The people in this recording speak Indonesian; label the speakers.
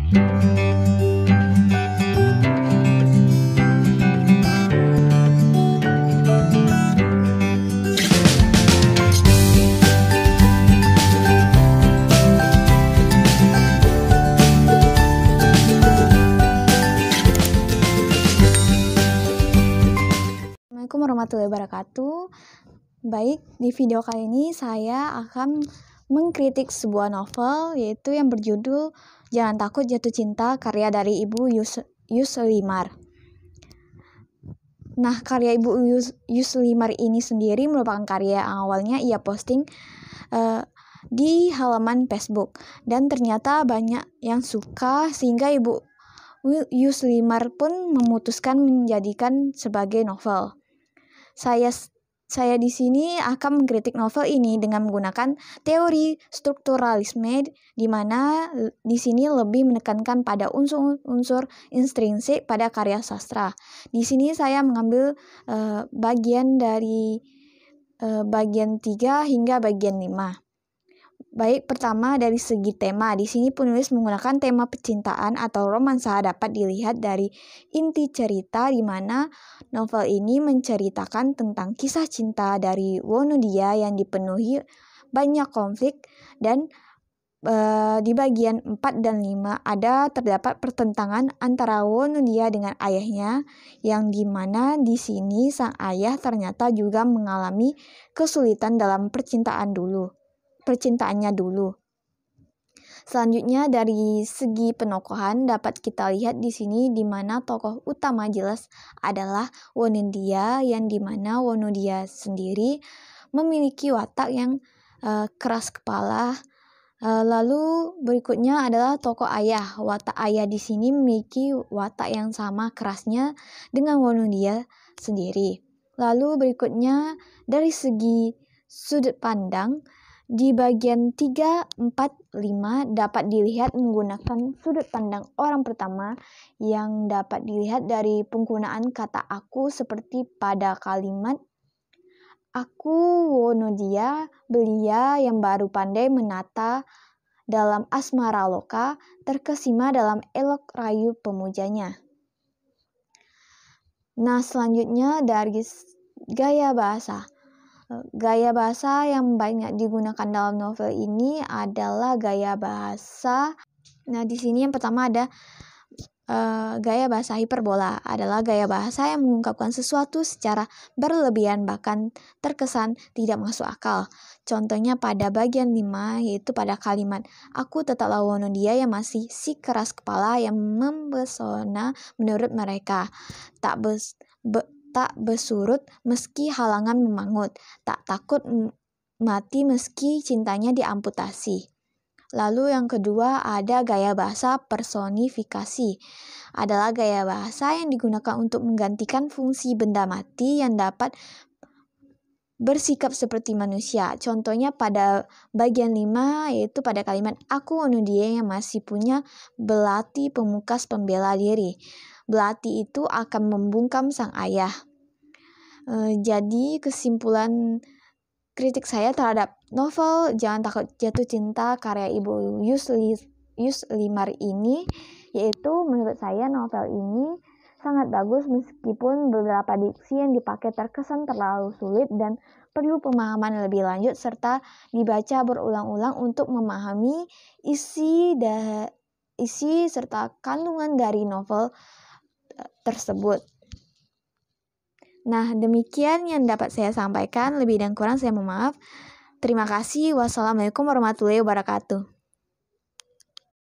Speaker 1: Assalamualaikum warahmatullahi wabarakatuh. Baik, di video kali ini saya akan mengkritik sebuah novel yaitu yang berjudul Jangan Takut Jatuh Cinta karya dari Ibu Yuslimar. Nah, karya Ibu Yuslimar ini sendiri merupakan karya yang awalnya ia posting di halaman Facebook dan ternyata banyak yang suka sehingga Ibu Yuslimar pun memutuskan menjadikan sebagai novel. Saya di sini akan mengkritik novel ini dengan menggunakan teori strukturalisme, di mana di sini lebih menekankan pada unsur-unsur intrinsik pada karya sastra. Di sini saya mengambil bagian dari bagian 3 hingga bagian 5. Baik, pertama dari segi tema. Di sini penulis menggunakan tema percintaan atau romansa dapat dilihat dari inti cerita di mana novel ini menceritakan tentang kisah cinta dari Wonodia yang dipenuhi banyak konflik dan di bagian 4 dan 5 terdapat pertentangan antara Wonodia dengan ayahnya yang dimana di sini sang ayah ternyata juga mengalami kesulitan dalam percintaannya dulu. Selanjutnya dari segi penokohan dapat kita lihat di sini di mana tokoh utama jelas adalah Wonodia yang dimana Wonodia sendiri memiliki watak yang keras kepala. Lalu berikutnya adalah tokoh ayah. Watak ayah di sini memiliki watak yang sama kerasnya dengan Wonodia sendiri. Lalu berikutnya dari segi sudut pandang di bagian 3, 4, 5 dapat dilihat menggunakan sudut pandang orang pertama yang dapat dilihat dari penggunaan kata aku seperti pada kalimat aku Wonodia, belia yang baru pandai menata dalam asmara loka, terkesima dalam elok rayu pemujanya. Nah, selanjutnya dari gaya bahasa. Gaya bahasa yang banyak digunakan dalam novel ini adalah gaya bahasa. Nah, di sini yang pertama ada gaya bahasa hiperbola. Adalah gaya bahasa yang mengungkapkan sesuatu secara berlebihan bahkan terkesan tidak masuk akal. Contohnya pada bagian 5 yaitu pada kalimat aku tetaplah Wonodia yang masih si keras kepala yang mempesona menurut mereka. Tak bersurut meski halangan memangut, tak takut mati meski cintanya diamputasi. Lalu yang kedua ada gaya bahasa personifikasi. Adalah gaya bahasa yang digunakan untuk menggantikan fungsi benda mati yang dapat bersikap seperti manusia. Contohnya pada bagian 5 yaitu pada kalimat aku Wonodia yang masih punya belati pemukas pembela diri. Belati itu akan membungkam sang ayah. Jadi kesimpulan kritik saya terhadap novel Jangan Takut Jatuh Cinta karya Ibu Yuslimar ini yaitu menurut saya novel ini sangat bagus meskipun beberapa diksi yang dipakai terkesan terlalu sulit dan perlu pemahaman lebih lanjut serta dibaca berulang-ulang untuk memahami isi serta kandungan dari novel tersebut. Nah, demikian yang dapat saya sampaikan. Lebih dan kurang saya mohon maaf. Terima kasih. Wassalamualaikum warahmatullahi wabarakatuh.